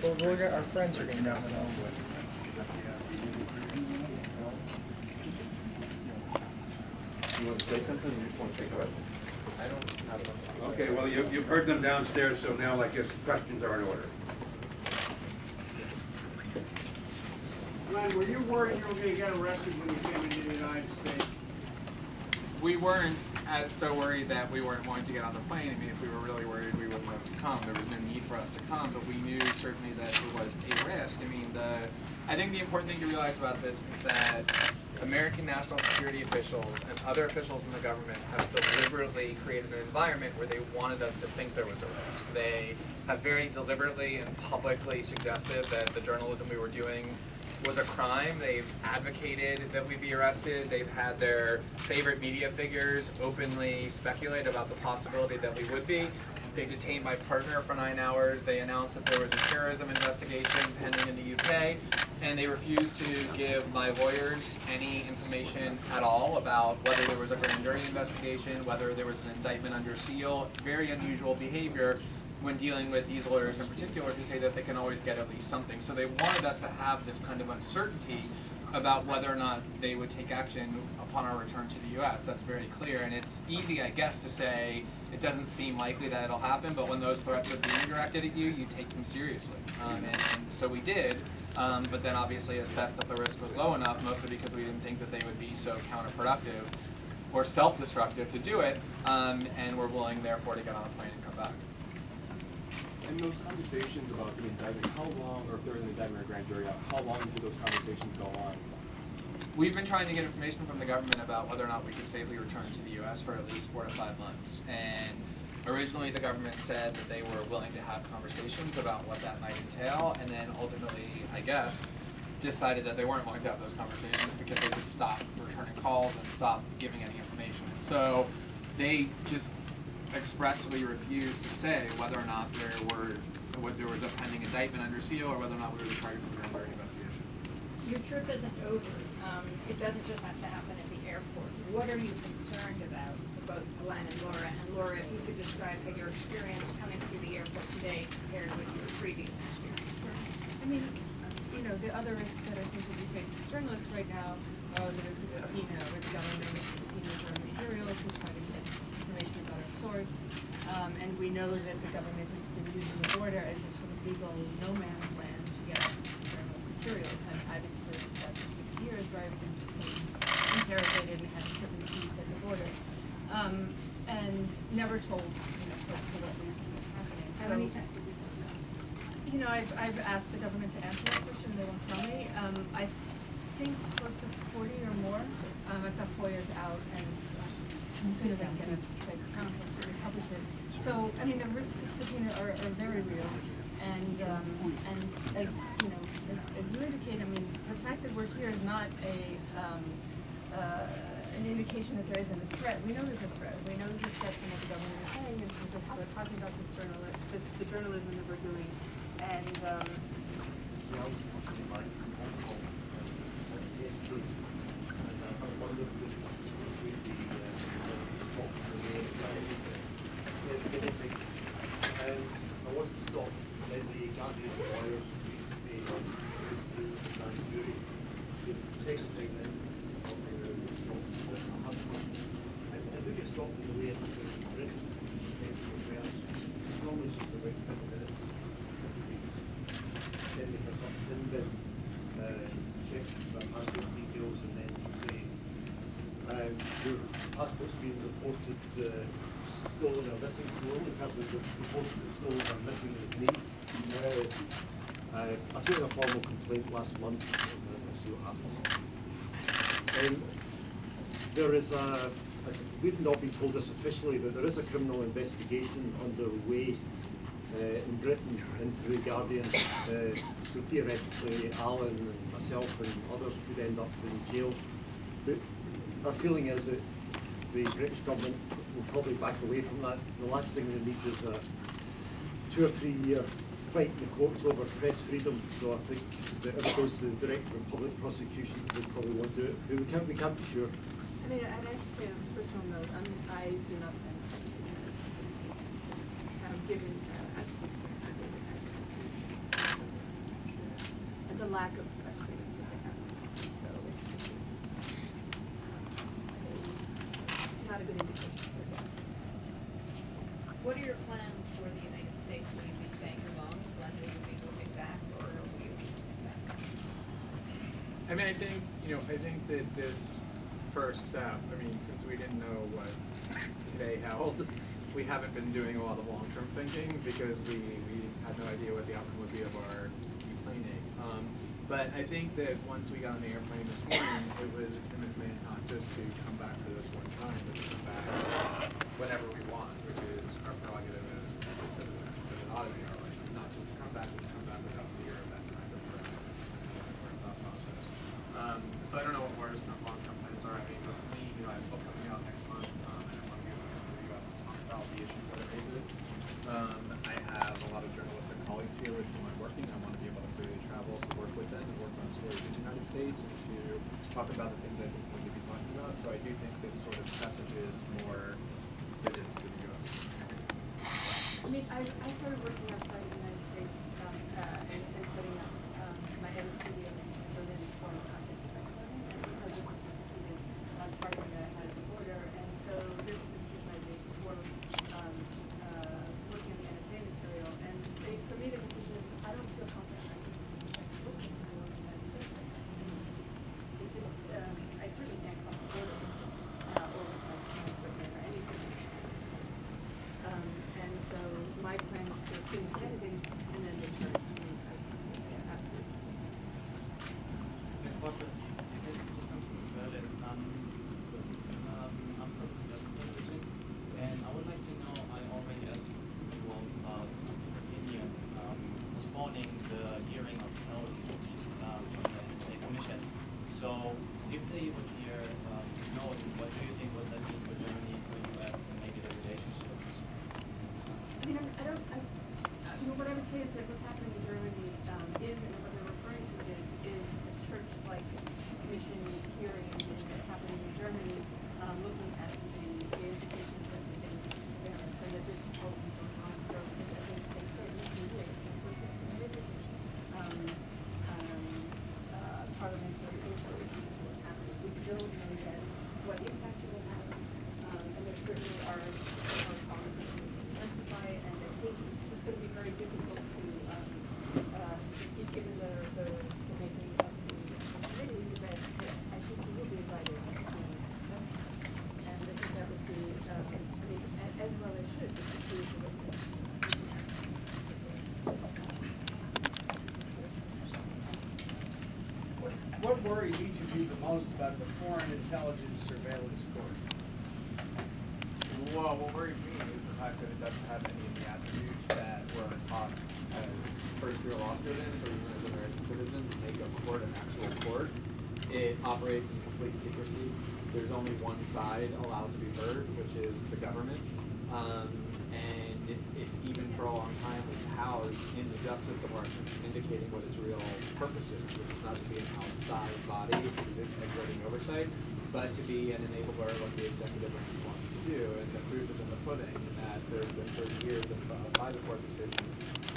Well, our friends are going to know. You want to say something, or you just want to take a rest? I don't have one. Okay, well, you've heard them downstairs, so now I guess questions are in order. Glenn, were you worried you were going to get arrested when you came into the United States? We weren't so worried that we weren't going to get on the plane. I mean, if we were really worried, we wouldn't have to come. There was no need for us to come, but we knew certainly that it was a risk. I mean, I think the important thing to realize about this is that American national security officials and other officials in the government have deliberately created an environment where they wanted us to think there was a risk. They have very deliberately and publicly suggested that the journalism we were doing was a crime. They've advocated that we be arrested. They've had their favorite media figures openly speculate about the possibility that we would be. They detained my partner for 9 hours. They announced that there was a terrorism investigation pending in the UK, and they refused to give my lawyers any information at all about whether there was a grand jury investigation, whether there was an indictment under seal. Very unusual behavior when dealing with these lawyers in particular, to say that they can always get at least something. So they wanted us to have this kind of uncertainty about whether or not they would take action upon our return to the US. That's very clear, and it's easy, I guess, to say it doesn't seem likely that it'll happen, but when those threats are being directed at you, you take them seriously. And so we did, but then obviously assessed that the risk was low enough, mostly because we didn't think that they would be so counterproductive or self-destructive to do it, and we're willing, therefore, to get on a plane and come back. And those conversations about the indictment, how long, or if there was an indictment or grand jury, how long did those conversations go on? We've been trying to get information from the government about whether or not we could safely return to the U.S. for at least 4 to 5 months. And originally the government said that they were willing to have conversations about what that might entail, and then ultimately, I guess, decided that they weren't going to have those conversations because they just stopped returning calls and stopped giving any information. And so they just expressly refused to say whether or not there was a pending indictment under seal or whether or not we were required to do a grand jury investigation. Your trip isn't over. It doesn't just have to happen at the airport. What are you concerned about, both Glenn and Laura? And Laura, if you could describe how your experience coming through the airport today compared with your previous experience. I mean, you know, the other risks that I think that we face as journalists right now are the risk of subpoena, where the government subpoenas our materials and try to get information about our source. And we know that the government has been using the border as a sort of legal no man's land to get access to journalist materials. And I've experienced that for 6 years, where I've been detained, interrogated, and had equipment seized at the border. And never told, you know, for what reason it's happening. So, How many times did you do that? you know, I've asked the government to answer that question, and they won't tell me. I think close to 40 or more. I've got FOIAs out, and as soon as I can get a place account, I'll certainly publish it. So, I mean, the risks of subpoena are very real, and as you know, as you indicate, I mean, the fact that we're here is not an indication that there isn't a threat. We know there's a threat. We know there's a threat from what the government is saying in terms of how they're talking about the journalism that we're doing, and I wasn't stopped by the Guardian lawyers the grand jury. The second thing then, I do get stopped in the way into Britain, normally it's just about 20 minutes. Send me for some sin bin, check my passport details, and then say, your passport's been reported stolen or missing. The only person who's reported it stolen or missing is me. I took a formal complaint last month, and we'll see what happens. There is we've not been told this officially, but there is a criminal investigation underway in Britain into the Guardian. So theoretically, Alan and myself and others could end up in jail. But our feeling is that the British government will probably back away from that. The last thing they need is a 2 or 3 year fight in the courts over press freedom. So I think that if it goes to the Director of Public Prosecutions, they probably won't do it. But we can't be sure. I mean, I'd like to say on a personal note, I do not plan on given actual experience I did and the lack of press freedom that they have. So it's not a good indication. What are your plans for the United States? Will you be staying along? Will you be moving back, or will you be moving back? I mean, I think that this first step, I mean, since we didn't know what today held, we haven't been doing a lot of long-term thinking because we had no idea what the outcome would be of our deplaning. But I think that once we got on the airplane this morning, it was a commitment not just to come back for this one time, but to come back whenever we want, which is our prerogative as an auditor, like not just to come back, but to come back without fear of that kind of thought process. So I don't know what Laura's long-term plans are. I mean, for me, I have a book coming out next month, and I want to be able to come to the U.S. to talk about the issues that it raises. I have a lot of journalistic colleagues here with whom I'm working. I want to be able to freely travel to work with them and work on stories in the United States and to talk about the things I think we need to be talking about. So I do think this sort of messages more visits to the U.S. I mean, I started working outside the United States and setting up my own studio in Berlin before I was contacted by Snowden, and because it was completed targeting that had at the border, and so this was my day before working on the entertainment material, and for me the decision is I don't feel confident I can expose it to the world in the United States. It just, I certainly can't cross the border or with my equipment or anything. And so my plan is to finish editing and then return. Yeah, absolutely. Ms. Poitras, you did just come from Berlin. I'm from the television, and I would like to know, I already asked Mr. Greenwald about his opinion postponing the hearing of Snowden from the State Commission. So if they would hear Snowden, what do you think would that mean for Germany, for the US, and maybe the relationship? I mean, what I would say is that what's happening in Germany is, and what they're referring to is a church-like commission hearing that's happening in Germany, looking at the implications of the dangerous surveillance, and that this proposal is going on for, I think they say, at least a year. So it's a significant parliamentary inquiry into what's happening. We don't know yet what impact it will have, and there certainly are colleagues who testify, and I think it's going to be very difficult to, given the making of the committee, that I think he will be invited to testify. And I think that was the, I mean, as well as should, because he is a witness. What worries each of you the most about the Foreign Intelligence Surveillance Court? Well, what worries me is the fact that it doesn't have any of the attributes that were taught as first-year law students or even as American citizens to make a court an actual court. It operates in complete secrecy. There's only one side allowed to be heard, which is the government. And it even for a long time was housed in the Justice Department, indicating what its real purpose is, which is not to be an outside body because it's exerting oversight, but to be an enabler of what the executive branch wants to do. And the proof is in the pudding in that there's been 30 years of private court decisions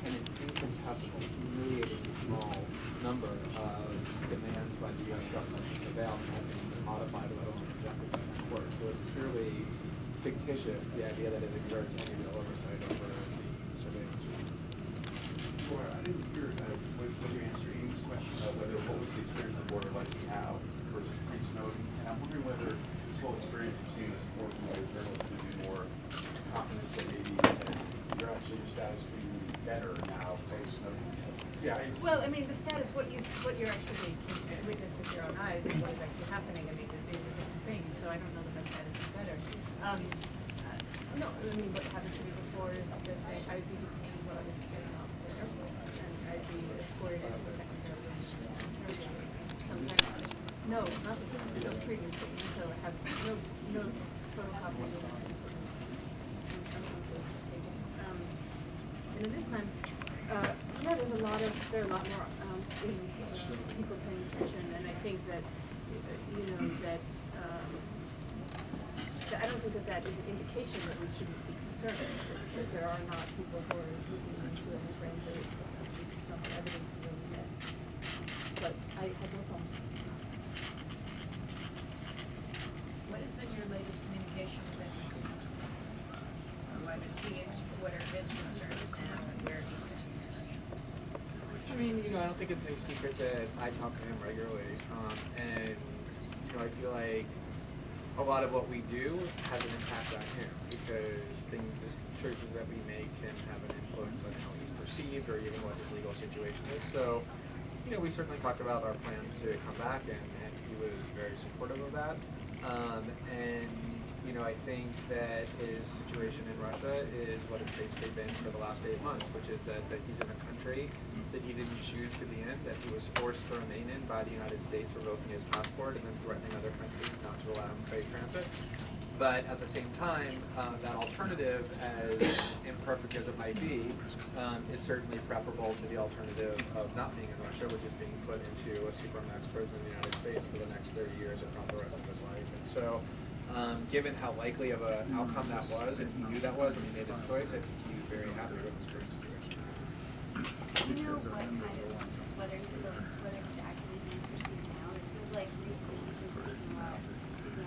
and an incontestable, humiliatingly small number of demands by the U.S. government to surveil and having been modified or rejected by the court. So it's purely fictitious, the idea that it exerts any real oversight over the surveillance regime. Laura, I didn't hear when you answered Ewen's question whether what was the experience on the border like now versus pre-Snowden, and I'm wondering whether this whole experience of seeing this more from a journalist gives you more confidence that maybe your status could be better now post-Snowden. Yeah. Well, I mean, the status, what you're actually witness with your own eyes is what is actually happening. I mean, they're different things, so I don't know that that status is better. No, I mean, what happened to me before is that I would be detained while I was notes, photocopies of it. And at this time, yeah, there are a lot more people paying attention, and I think that, you know, that I don't think that is an indication that we shouldn't be concerned, that there are not people who are looking into it and saying that it's not the evidence of doing that. But I have no problems. What has been your latest communication with him? What are his concerns now and where he's I mean, you know, I don't think it's any secret that I talk to him regularly, and you know, I feel like a lot of what we do has an impact on him because the choices that we make can have an influence on how he's perceived or even what his legal situation is. So, you know, we certainly talked about our plans to come back, and he was very supportive of that. And you know, I think that his situation in Russia is what it's basically been for the last 8 months, which is that he's in a country that he didn't choose to be in, that he was forced to remain in by the United States, revoking his passport and then threatening other countries not to allow him safe transit. But at the same time, that alternative, as imperfect as it might be, is certainly preferable to the alternative of not being in Russia, which is being put into a supermax prison in the United States for the next 30 years, if not the rest of his life. And so, given how likely of an outcome that was, and he knew that was when he made his choice, I think he's very happy with his current situation. Do you know what kind of, whether he's actively being pursued now? It seems like recently he's been speaking out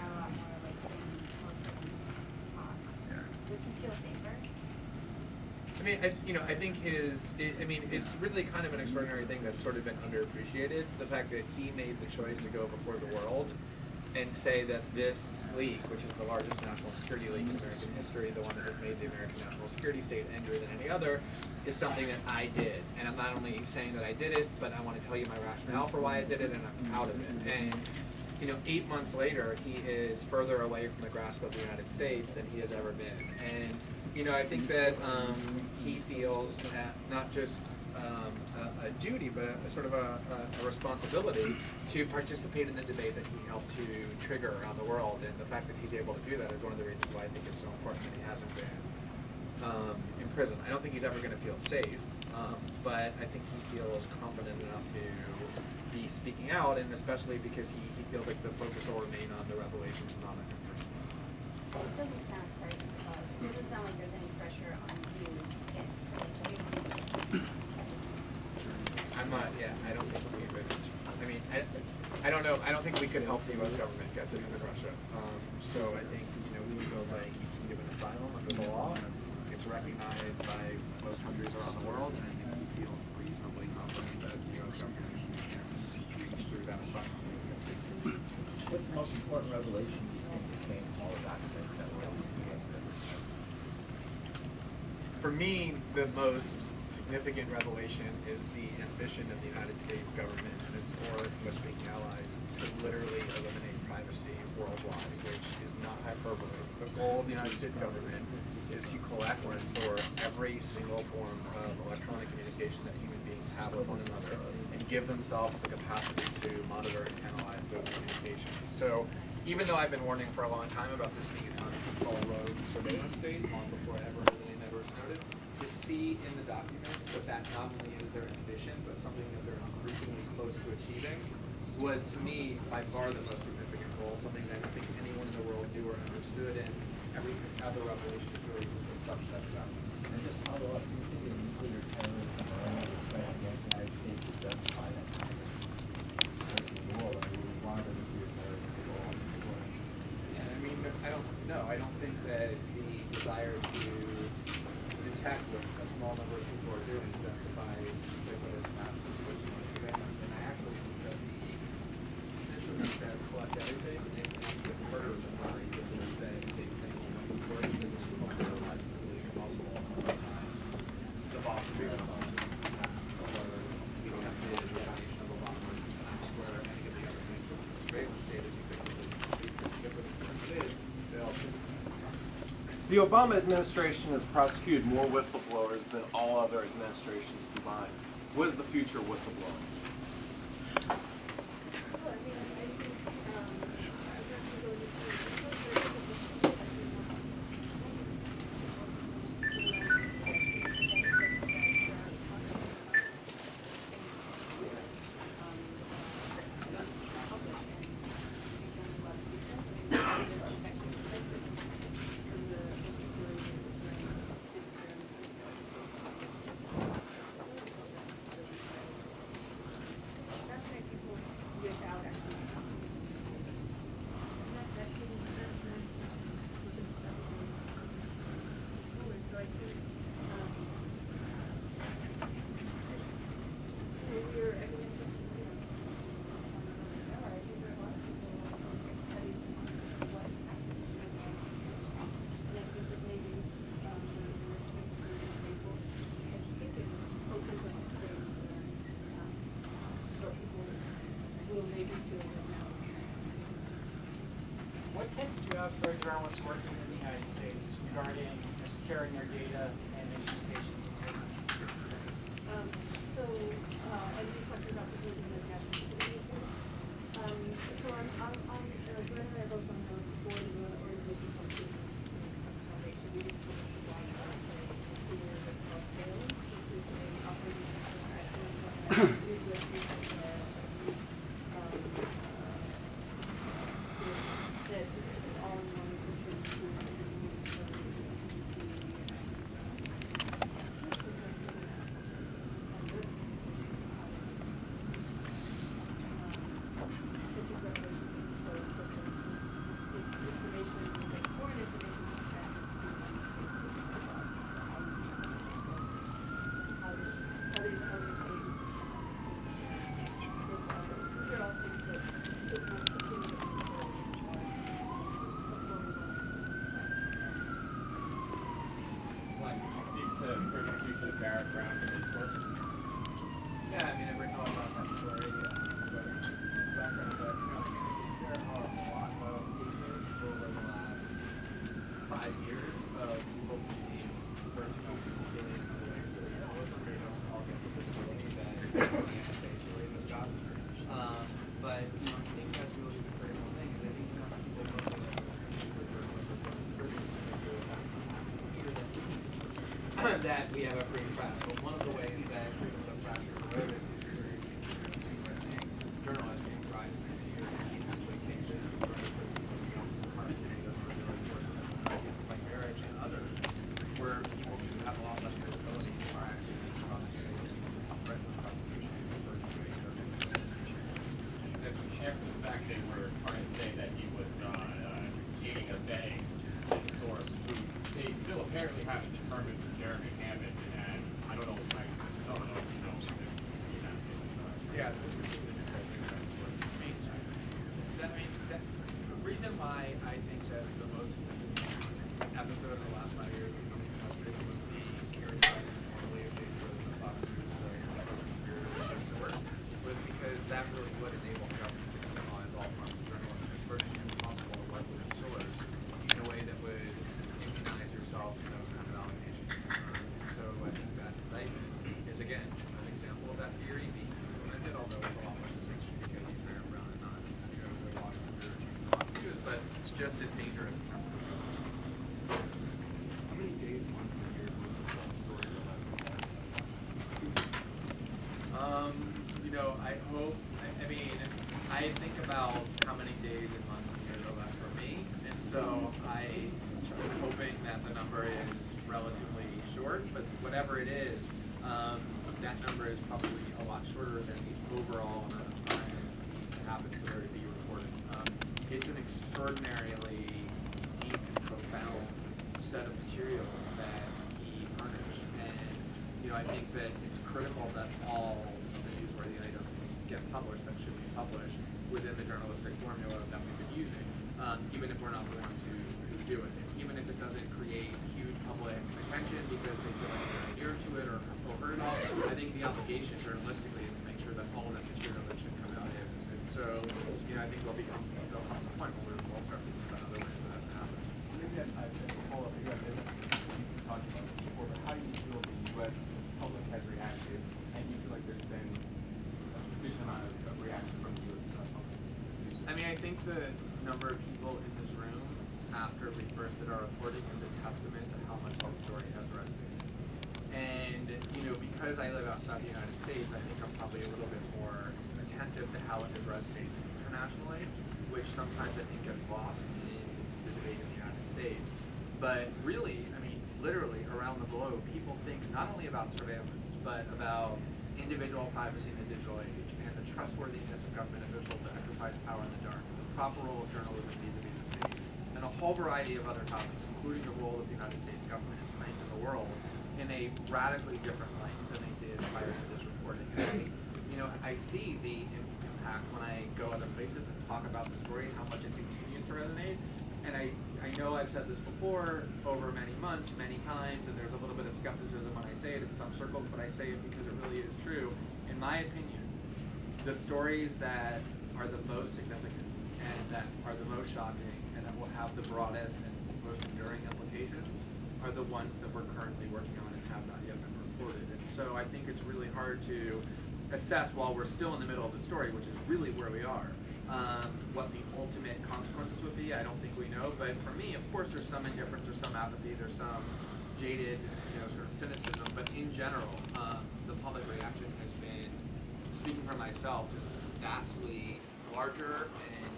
a lot more, like during more business talks. Does he feel safer? I mean, I think it's really kind of an extraordinary thing that's sort of been underappreciated. The fact that he made the choice to go before the world and say that this league, which is the largest national security league in American history, the one that has made the American national security state angrier than any other, is something that I did. And I'm not only saying that I did it, but I want to tell you my rationale for why I did it, and I'm proud of it. And you know, 8 months later, he is further away from the grasp of the United States than he has ever been. And you know, I think that he feels not just a duty, but a sort of a responsibility to participate in the debate that he helped to trigger around the world. And the fact that he's able to do that is one of the reasons why I think it's so important that he hasn't been in prison. I don't think he's ever going to feel safe, but I think he feels confident enough to be speaking out, and especially because he feels like the focus will remain on the revelations and not on him personally. It doesn't sound, sorry, it doesn't sound like there's any pressure on you to get I'm not, yeah, I don't think we would. I mean, I don't know, I don't think we could help the U.S. government get to him in Russia. So I think, you know, he feels like he can give an asylum under the law, and it's recognized by most countries around the world, and I think he feels reasonably confident that the U.S. government can reach through that asylum. What's the most important revelation you think came from all the documents that were released against him? For me, the most significant revelation is the ambition of the United States government and its foreign English-speaking allies to literally eliminate privacy worldwide, which is not hyperbole. The goal of the United States government is to collect and store every single form of electronic communication that human beings have with one another and give themselves the capacity to monitor and analyze those communications. So even though I've been warning for a long time about this being a control road surveillance state, long before I ever heard the name Edward Snowden, to see in the documents that not only is their ambition, but something that they're increasingly close to achieving, was to me by far the most significant goal, something that I don't think anyone in the world knew or understood, and every other revelation is really just a subset of that. And just follow up, do you think that nuclear terrorism or any other threats against the United States would justify that kind of the world? I mean, we want the nuclear terrorists to go on the world. Yeah, I mean, I don't think that the desire to detect what a small number of people are doing justifies ubiquitous mass situational surveillance. And I actually think that the system that says collect everything is the further than what they think works in this logically impossible. The boss of the you don't have to do the definition of a bomb or Times Square or any of the other things. The surveillance state is ubiquitous. The Obama administration has prosecuted more whistleblowers than all other administrations combined. What is the future of whistleblowing? Well, I mean, I think journalists working in the United States regarding securing their data and instrumentation business? So, I didn't talk about the building of national security report. So I'm Glenn and I are both on the board of the organization called Foundation. We just published a blog about it here called Fail. This is a operating that is all in one Yeah, I mean, I recall about that story. So, background, but there are a lot of cases over the last 5 years of people being personal doing things that are all get the visibility that the United States really does job. But I think that's really the critical thing is I think people that we have a free press. But one of the ways that freedom of press is eroded is through journalists being tried this year in actually cases like marriage and others, where people who have a lot less visibility are actually being prosecuted on present prosecution for doing their business. If we check the fact they were trying to say that he was aiding and abetting this source, who they still apparently haven't determined was Jeremy Hammond, and I don't know if you know if you see that. Yeah, this is the the reason why I think that the most episode of the last 5 years of becoming frustrated was the hearing by the formally of James Rosen of Fox News, the conspirator source, was because that really would enable the government to criminalize all forms of journalism. It's virtually impossible to work with a source in a way that would immunize yourself from those kind of allegations. So I think that indictment is again an example of that theory being implemented, although with a lot less attention because he's very brown and not the Washington Bureau Chief of Fox News, but it's just as dangerous. How many days, months, or years will the story go I hope, I mean, I think about how many days and months and years are left for me, and so I'm hoping that the number is relatively short, but whatever it is, that number is probably a lot shorter than the overall amount of time that needs to happen for there to be reporting. It's an extraordinarily deep and profound set of materials that he furnished, and I think that it's critical that all of the newsworthy items get published that should be published within the journalistic formula that we've been using, even if we're not the ones who do it, even if it doesn't create huge public attention because they feel like they're adhered to it or heard it all. I think the obligation journalistically is to make sure that all of that material that should come out is. And so, I think there'll come some point where we'll start thinking about other ways for that to happen. Maybe I follow up again. You talked about this before, but how do you feel the U.S. public has reacted, and you feel like there's been a sufficient amount of reaction from the U.S. public? I mean, I think the number of people in this room after we first did our reporting is a testament to how much that story has resonated. And, because I live outside the United States, I think I'm probably a little bit more attentive to how it has resonated internationally, which sometimes I think gets lost in the debate in the United States. But really, I mean, literally around the globe, people think not only about surveillance, but about individual privacy in the digital age and the trustworthiness of government officials to exercise power in the dark, the proper role of journalism vis-a-vis the state, and a whole variety of other topics, including the role that the United States government is playing in the world in a radically different light than they did prior to this reporting. And I see the impact when I go other places and talk about the story, how much it continues to resonate. And I know I've said this before over many months, many times, and there's a little bit of skepticism when I say it in some circles, but I say it because it really is true. In my opinion, the stories that are the most significant and that are the most shocking and that will have the broadest and most enduring implications are the ones that we're currently working on and have not yet been reported. And so I think it's really hard to assess while we're still in the middle of the story, which is really where we are, what the ultimate consequences would be. I don't think we know, but for me, of course, there's some indifference, there's some apathy, there's some jaded, sort of cynicism, but in general, the public reaction has been, speaking for myself, just vastly larger and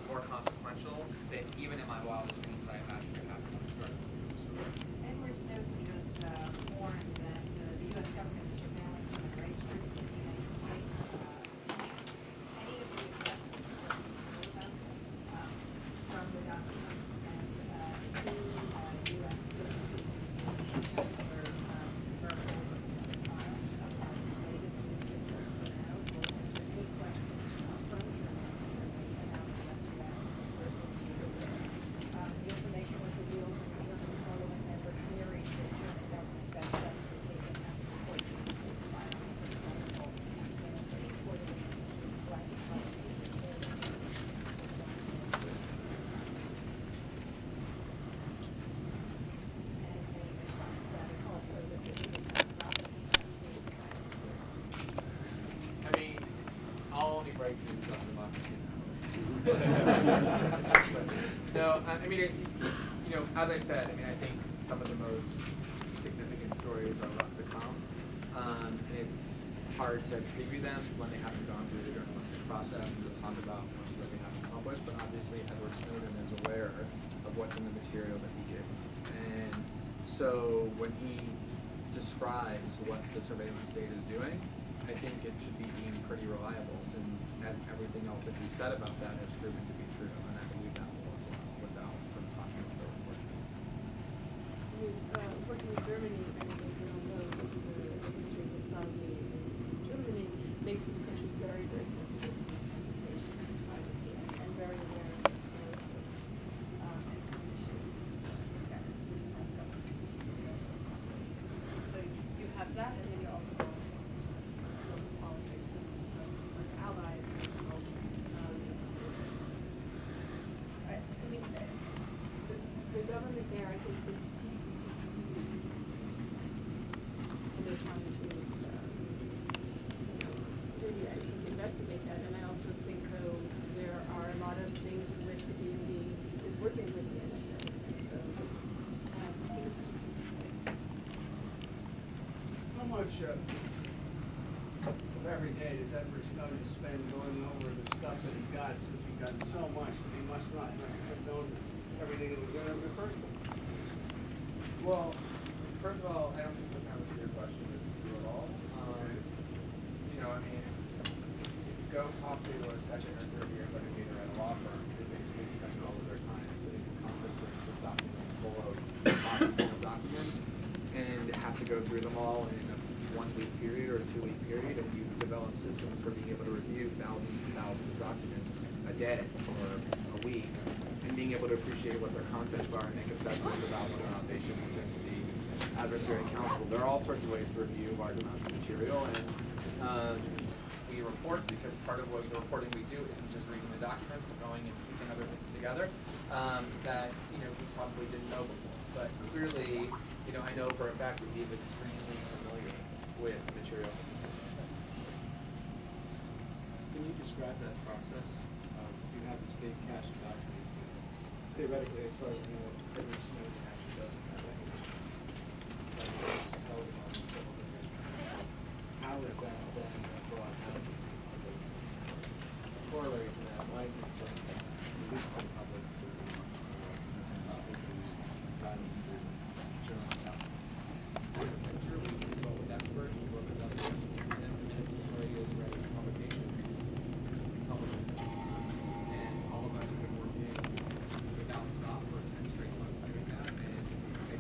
more consequential than even in my wildest dreams I imagined it happening when I started looking at the story. Edwards note just warned that the U.S. government surveillance of rights groups in the United States. Any of the requests that you know about this from the documents and two U.S. citizens were verbal files about the latest news that just went out. Will answer any questions from the journalists that they sent out yesterday. The information was revealed when the German parliament member queried the German government best steps were taken after reports of the ceasefire was vulnerable in a city reported in the blanket policy and in response to that, it also this is I mean, I'll only break news on democracy now. No, I mean, as I said, I think some of the most significant stories are left to come. And it's hard to preview them when they haven't gone through the journalistic process and to talk about ones that they haven't published, but obviously Edward Snowden is aware of what's in the material that he gave us. And so when he describes what the surveillance state is doing, I think it should be deemed pretty reliable since everything else that he said about that has proven to be true, and I believe that will as well without talking about the report. Working with Germany, I mean, we all know the history of the Stasi in Germany makes this country very, very sensitive to privacy and very aware of and pernicious effects of government. So you have that, and then you also have local politics and allies. I mean, the government there, I think, is and they're trying to, really, I think, investigate that. And I also think, though, there are a lot of things in which the DMV is working with the NSA. And so, I think it's just interesting. How much of every day does Edward Snowden spend going over the stuff that he got, since he got so much that he must not have known everything that was in it in the first place? Well, first of all, I don't think the premise of your question is true at all. If you go talk to a second or third year litigator at a law firm, they basically spend all of their time sitting in conference rooms with documents full of documents and have to go through them all in a 1-week period or a 2-week period, and you develop systems for being able to review thousands and thousands of documents a day or a week, and being able to appreciate what their contents are and make assessments about whether or not they should be sent to the adversary counsel. There are all sorts of ways to review large amounts of material, and we report because part of what the reporting we do isn't just reading the documents, but going and piecing other things together that we probably didn't know before. But clearly, I know for a fact that he's extremely familiar with material. Can you describe that process? You have this big cache of documents. It's theoretically, as far as you know, Edward Snowden actually doesn't have any. How is that then brought out? Corollary to that, why isn't it just released to the public so that rather than journal documents? Sure, we consult with experts, we work with other experts, and if the story is ready for publication, we publish it. And all of us have been working without stop for 10 straight months doing that, and I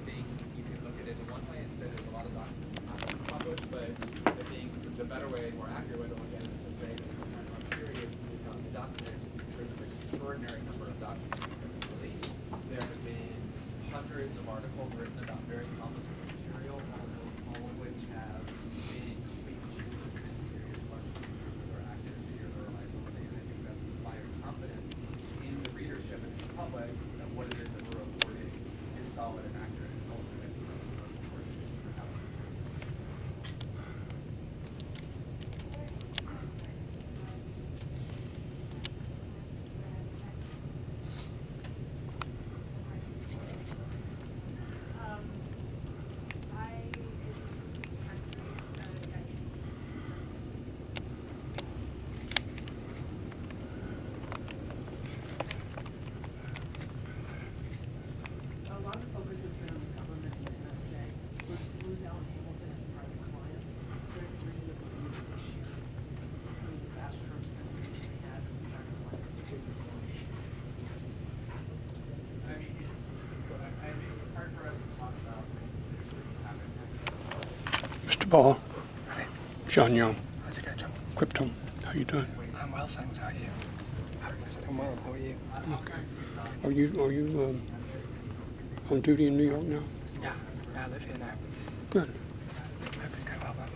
Mr. Ball. Hi. John Young. How's it going, John? Crypto. How you doing? I'm well, thanks. How are you? I'm well. How are you? Okay. Are you on duty in New York now? Yeah. I live here now. Good. I hope it's going well, man.